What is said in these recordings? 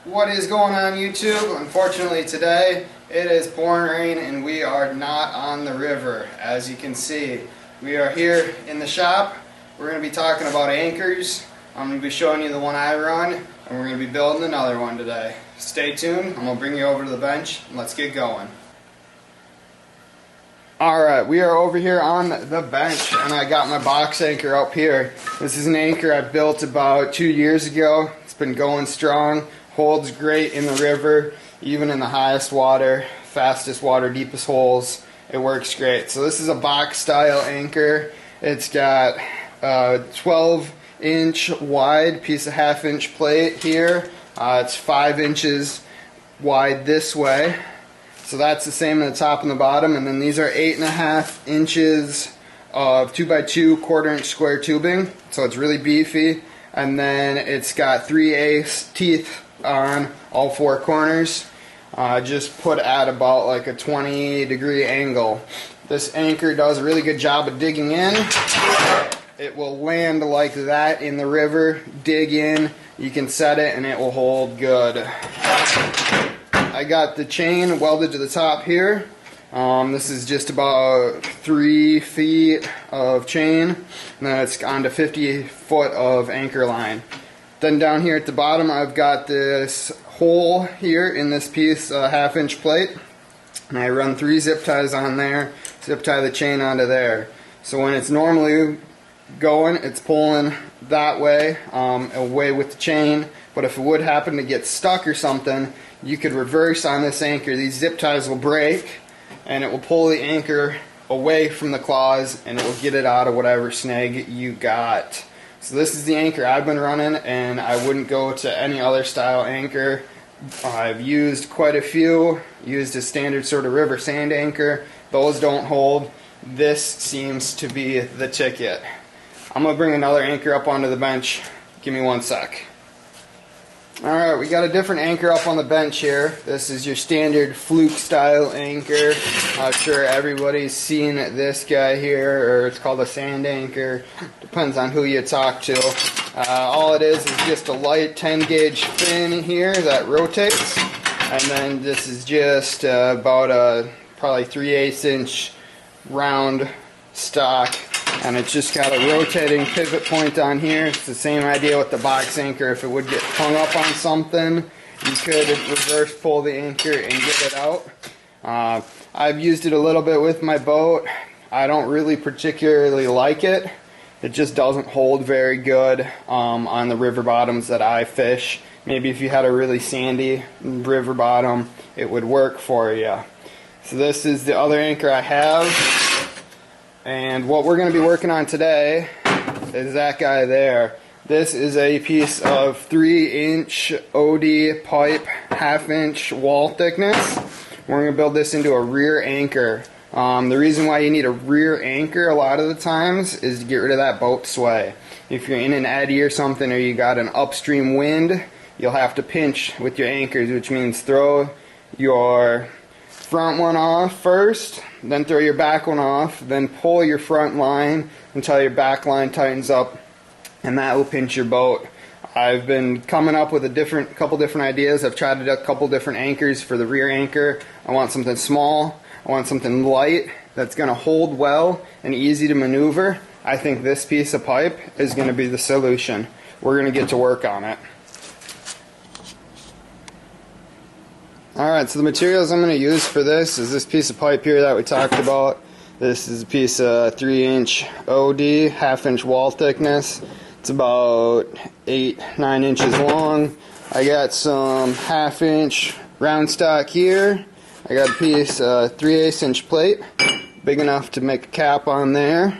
What is going on, YouTube? Unfortunately today it is pouring rain and we are not on the river. As you can see, we are here in the shop. We're going to be talking about anchors. I'm going to be showing you the one I run, and we're going to be building another one today. Stay tuned. I'm going to bring you over to the bench and let's get going. Alright, we are over here on the bench and I got my box anchor up here. This is an anchor I built about 2 years ago. It's been going strong. Holds great in the river, even in the highest water, fastest water, deepest holes. It works great. So this is a box style anchor. It's got a 12-inch wide piece of 1/2-inch plate here. It's 5 inches wide this way. So that's the same in the top and the bottom. And then these are 8.5 inches of 2x2 1/4-inch square tubing. So it's really beefy. And then it's got 3/8 teeth on all 4 corners, just put at about like a 20-degree angle. This anchor does a really good job of digging in. It will land like that in the river, dig in, you can set it and it will hold good. I got the chain welded to the top here. This is just about 3 feet of chain, and then it's on to 50 foot of anchor line. Then down here at the bottom I've got this hole here in this piece, 1/2-inch plate, and I run 3 zip ties on there, zip tie the chain onto there. So when it's normally going, it's pulling that way, away with the chain, but if it would happen to get stuck or something, you could reverse on this anchor. These zip ties will break and it will pull the anchor away from the claws and it will get it out of whatever snag you got. So this is the anchor I've been running, and I wouldn't go to any other style anchor. I've used quite a few, used a standard sort of river sand anchor. Those don't hold. This seems to be the ticket. I'm going to bring another anchor up onto the bench. Give me 1 sec. Alright, we got a different anchor up on the bench here. This is your standard fluke style anchor. I'm sure everybody's seen this guy here, or it's called a sand anchor. Depends on who you talk to. All it is just a light 10-gauge fin here that rotates, and then this is just about a probably 3/8 inch round stock, and it's just got a rotating pivot point on here. It's the same idea with the box anchor. If it would get hung up on something, you could reverse pull the anchor and get it out. I've used it a little bit with my boat. I don't really particularly like it. It just doesn't hold very good on the river bottoms that I fish. Maybe if you had a really sandy river bottom, it would work for you. So this is the other anchor I have. And what we're going to be working on today is that guy there. This is a piece of 3-inch OD pipe, 1/2-inch wall thickness. We're going to build this into a rear anchor. The reason why you need a rear anchor a lot of the times is to get rid of that boat sway. If you're in an eddy or something, or you got an upstream wind, you'll have to pinch with your anchors, which means throw your front one off first, then throw your back one off, then pull your front line until your back line tightens up, and that will pinch your boat. I've been coming up with a couple different ideas. I've tried a couple different anchors for the rear anchor. I want something small, I want something light that's going to hold well and easy to maneuver. I think this piece of pipe is going to be the solution. We're going to get to work on it. Alright, so the materials I'm going to use for this is this piece of pipe here that we talked about. This is a piece of 3-inch OD, 1/2-inch wall thickness. It's about 8-9 inches long. I got some 1/2-inch round stock here. I got a piece of 3/8 inch plate, big enough to make a cap on there,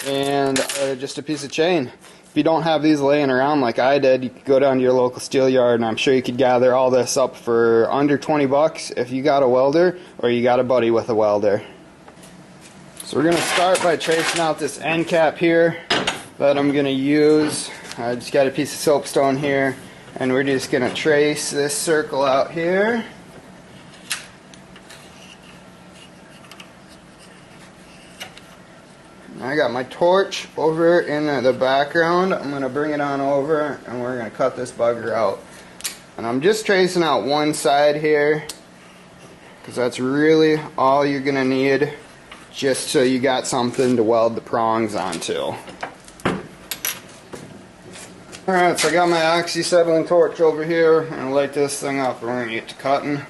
and just a piece of chain. If you don't have these laying around like I did, you could go down to your local steel yard, and I'm sure you could gather all this up for under 20 bucks if you got a welder or you got a buddy with a welder. So we're going to start by tracing out this end cap here that I'm going to use. I just got a piece of soapstone here, and we're just going to trace this circle out here. I got my torch over in the background. I'm going to bring it on over and we're going to cut this bugger out. And I'm just tracing out one side here, because that's really all you're going to need, just so you got something to weld the prongs onto. Alright, so I got my oxyacetylene torch over here, and I light this thing up, and we're going to get to cutting.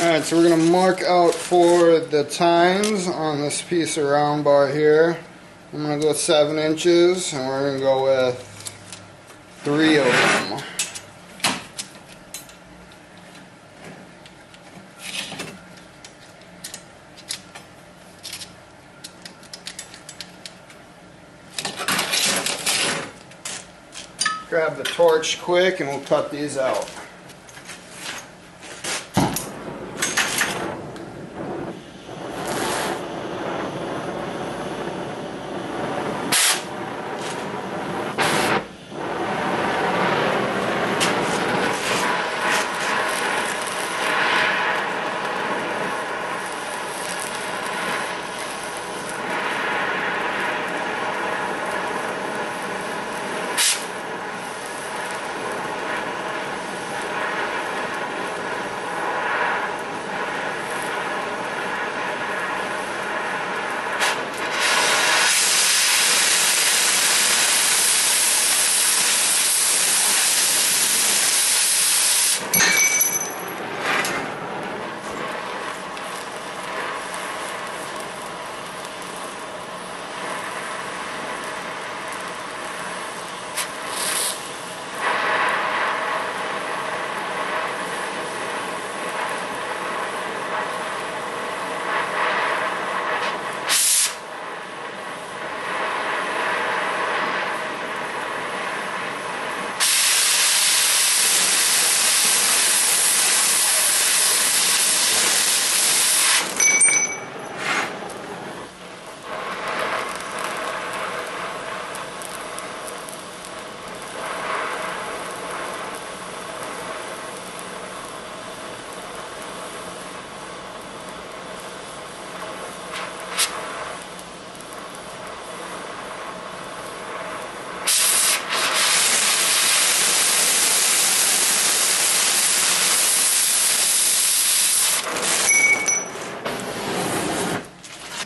Alright, so we're going to mark out for the tines on this piece of round bar here. I'm going to go 7 inches, and we're going to go with 3 of them. Grab the torch quick and we'll cut these out.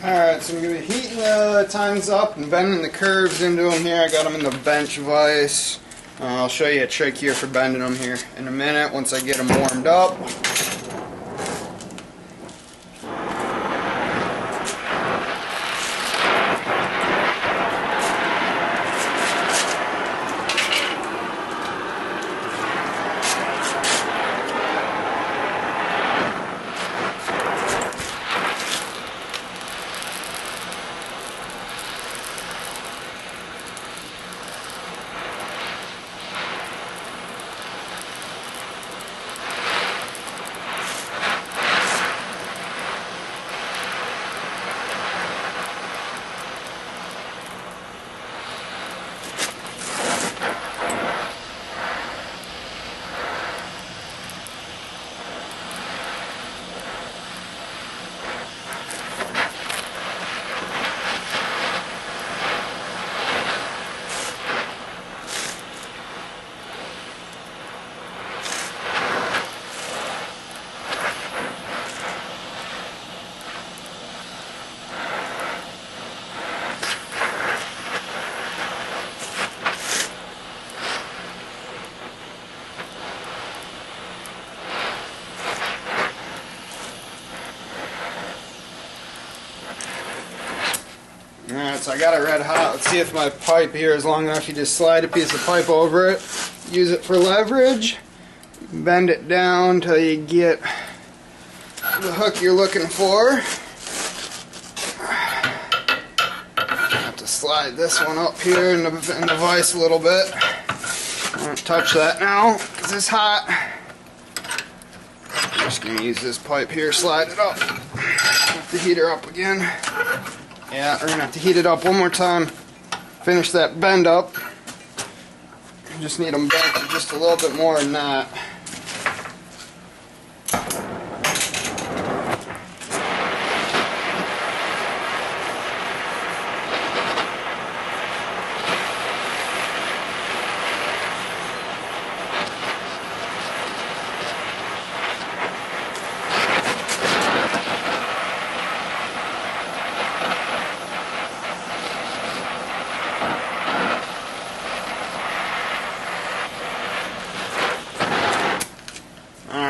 Alright, so I'm going to be heating the tines up and bending the curves into them here. I got them in the bench vise. I'll show you a trick here for bending them here in a minute once I get them warmed up. So I got it red hot. Let's see if my pipe here is long enough. You just slide a piece of pipe over it, use it for leverage, bend it down till you get the hook you're looking for. Have to slide this one up here in the vise a little bit. I won't touch that now because it's hot. I'm just going to use this pipe here, slide it up. Have the heater up again. Yeah, we're going to have to heat it up one more time. Finish that bend up. Just need them bent just a little bit more than that.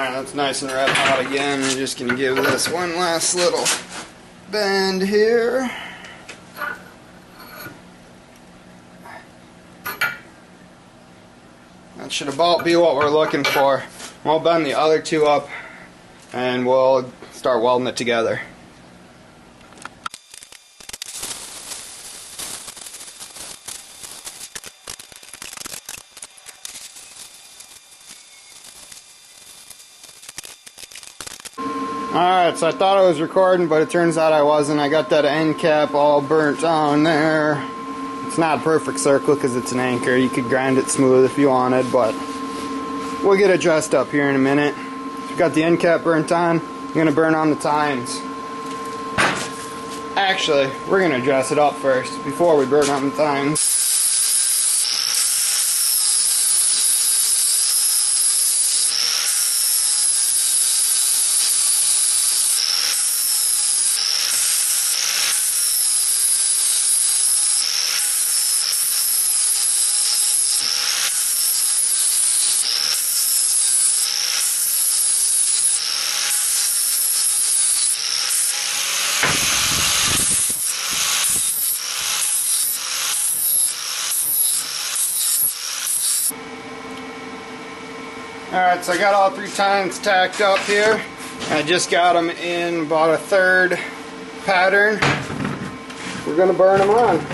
That's nice and red hot again. We're just going to give this one last little bend here. That should about be what we're looking for. We'll bend the other two up and we'll start welding it together. Alright, so I thought I was recording, but it turns out I wasn't. I got that end cap all burnt on there. It's not a perfect circle because it's an anchor. You could grind it smooth if you wanted, but we'll get it dressed up here in a minute. Got the end cap burnt on. I'm going to burn on the tines. Actually, we're going to dress it up first before we burn on the tines. Alright, so I got all three tines tacked up here. I just got them in about a third pattern. We're going to burn them on.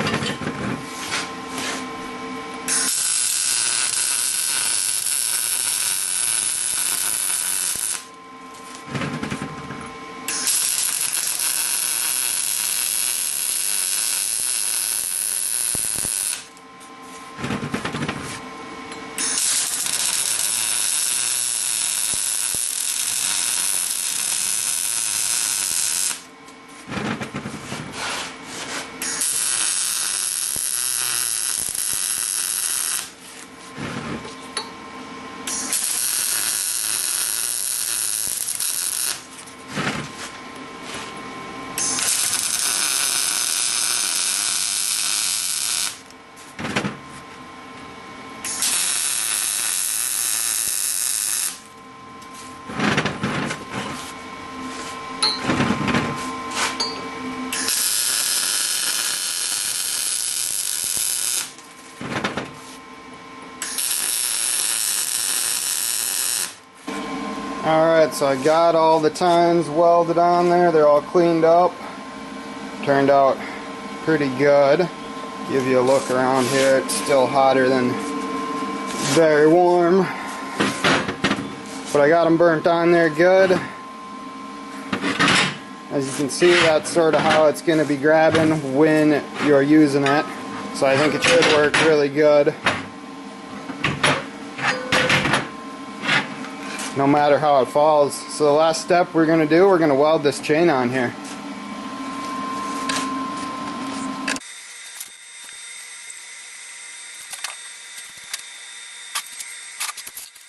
Alright, so I got all the tines welded on there. They're all cleaned up. Turned out pretty good. Give you a look around here. It's still hotter than very warm. But I got them burnt on there good. As you can see, that's sort of how it's going to be grabbing when you're using it. So I think it should work really good, no matter how it falls. So the last step we're going to do, we're going to weld this chain on here.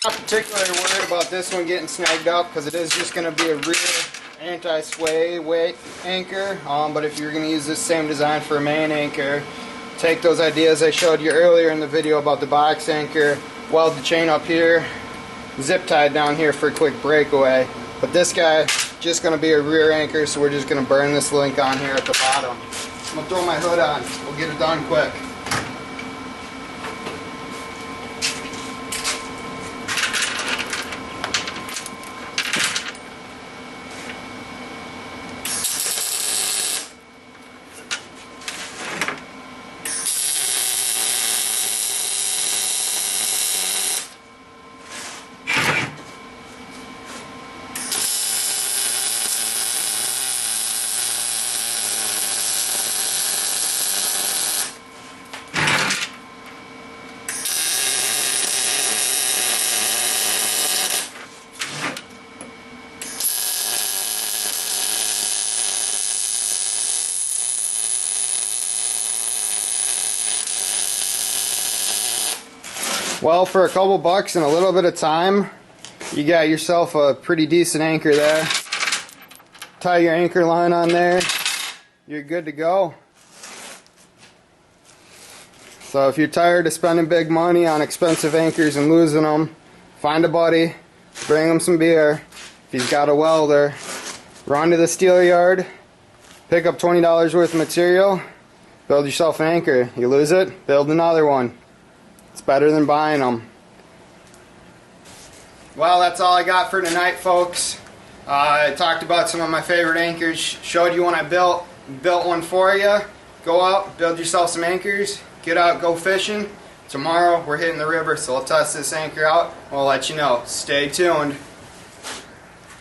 Not particularly worried about this one getting snagged up because it is just going to be a rear anti-sway weight anchor, but if you're going to use this same design for a main anchor, take those ideas I showed you earlier in the video about the box anchor, weld the chain up here, zip tied down here for a quick breakaway. But this guy just going to be a rear anchor, so we're just going to burn this link on here at the bottom. I'm gonna throw my hood on. We'll get it done quick. Well, for a couple bucks and a little bit of time, you got yourself a pretty decent anchor there. Tie your anchor line on there, you're good to go. So if you're tired of spending big money on expensive anchors and losing them, find a buddy, bring him some beer. If he's got a welder, run to the steel yard, pick up $20 worth of material, build yourself an anchor. You lose it, build another one. It's better than buying them. Well, that's all I got for tonight, folks. I talked about some of my favorite anchors, showed you one I built one for you. Go out, build yourself some anchors, get out, go fishing. Tomorrow we're hitting the river, so we'll test this anchor out. We'll let you know. Stay tuned.